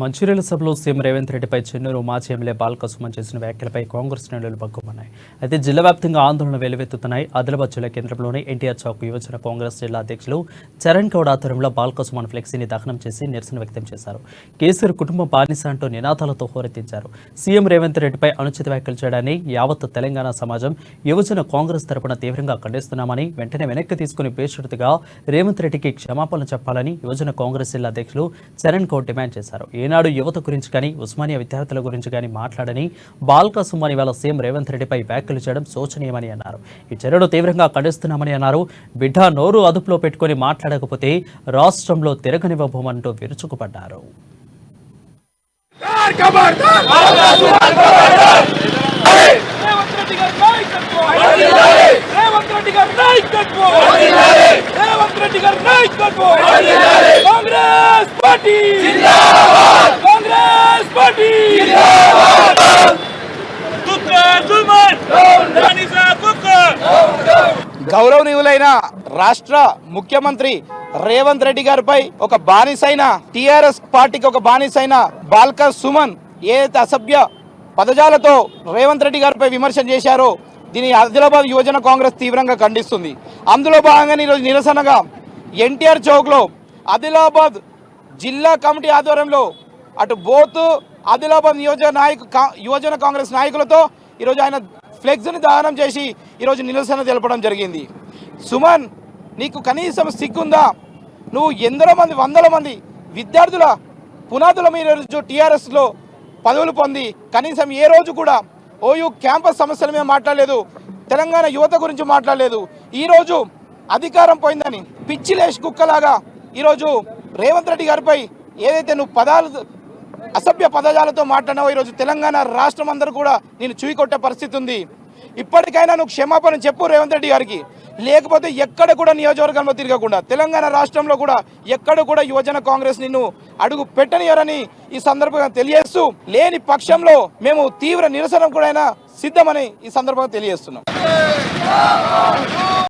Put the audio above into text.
మంచిర్యాల సభలో సీఎం రేవంత్ రెడ్డిపై చెన్నూరు మాజీ ఎమ్మెల్యే బాల్క సుమన్ చేసిన వ్యాఖ్యలపై కాంగ్రెస్ శ్రేణులు బగ్గుమన్నాయి. అయితే జిల్లా వ్యాప్తంగా ఆందోళన వెల్లువెత్తుతున్నాయి. ఆదిలాబాద్ జిల్లా కేంద్రంలోని ఎన్టీఆర్ చౌక్ యువజన కాంగ్రెస్ జిల్లా అధ్యక్షులు చరణ్ గౌడ్ ఆధ్వర్యంలో బాల్క సుమన్ ఫ్లెక్సీని దహనం చేసి నిరసన వ్యక్తం చేశారు. కేసీఆర్ కుటుంబం బానిస అంటూ నినాదాలతో హోరెత్తించారు. సీఎం రేవంత్ రెడ్డిపై అనుచిత వ్యాఖ్యలు చేయడాన్ని యావత్ తెలంగాణ సమాజం యువజన కాంగ్రెస్ తరపున తీవ్రంగా ఖండిస్తున్నామని, వెంటనే వెనక్కి తీసుకుని బేషరతుగా రేవంత్ రెడ్డికి క్షమాపణలు చెప్పాలని యువజన కాంగ్రెస్ జిల్లా అధ్యక్షులు చరణ్ గౌడ్ డిమాండ్ చేశారు. ఏనాడు యువత గురించి కానీ ఉస్మానియా విద్యార్థుల గురించి కానీ మాట్లాడని బాల్క సుమన్ ఇవాళ సీఎం రేవంత్ రెడ్డిపై వ్యాఖ్యలు చేయడం శోచనీయమని అన్నారు. ఈ చర్యను తీవ్రంగా ఖండిస్తున్నామని అన్నారు. బిడ్డ నోరు అదుపులో పెట్టుకుని మాట్లాడకపోతే రాష్ట్రంలో తిరగనివ్వబోమంటూ విరుచుకుపడ్డారు. గౌరవనీయులైన రాష్ట్ర ముఖ్యమంత్రి రేవంత్ రెడ్డి గారిపై ఒక బానిసైన టిఆర్ఎస్ పార్టీకి ఒక బానిసైన బాల్క సుమన్ ఏదైతే అసభ్య పదజాలతో రేవంత్ రెడ్డి గారిపై విమర్శ చేశారో దీని ఆదిలాబాద్ యువజన కాంగ్రెస్ తీవ్రంగా ఖండిస్తుంది. అందులో భాగంగా ఈరోజు నిరసనగా ఎన్టీఆర్ చౌక్లో ఆదిలాబాద్ జిల్లా కమిటీ ఆధ్వర్యంలో అటు బోత్ ఆదిలాబాద్ యువజన కాంగ్రెస్ నాయకులతో ఈరోజు ఆయన ఫ్లెక్స్ని దహనం చేసి ఈరోజు నిరసన తెలపడం జరిగింది. సుమన్, నీకు కనీసం సిగ్గుందా? నువ్వు ఎందరో మంది వందల మంది విద్యార్థుల పునాదుల మీద టీఆర్ఎస్లో పదవులు పొంది కనీసం ఏ రోజు కూడా ఓయూ క్యాంపస్ సమస్యల మీద మాట్లాడలేదు, తెలంగాణ యువత గురించి మాట్లాడలేదు. ఈరోజు అధికారం పోయిందని పిచ్చిలేసి కుక్కలాగా ఈరోజు రేవంత్ రెడ్డి గారిపై ఏదైతే నువ్వు అసభ్య పదజాలతో మాట్లాడినావో ఈరోజు తెలంగాణ రాష్ట్రం అందరూ కూడా నేను చూయికొట్టే పరిస్థితి ఉంది. ఇప్పటికైనా నువ్వు క్షమాపణ చెప్పు రేవంత్ రెడ్డి గారికి, లేకపోతే ఎక్కడ కూడా నియోజకవర్గంలో తిరగకుండా తెలంగాణ రాష్ట్రంలో కూడా ఎక్కడ కూడా యువజన కాంగ్రెస్ నిన్ను అడుగు పెట్టనియరని ఈ సందర్భంగా తెలియజేస్తూ, లేని పక్షంలో మేము తీవ్ర నిరసన కూడా సిద్ధమని ఈ సందర్భంగా తెలియజేస్తున్నాం.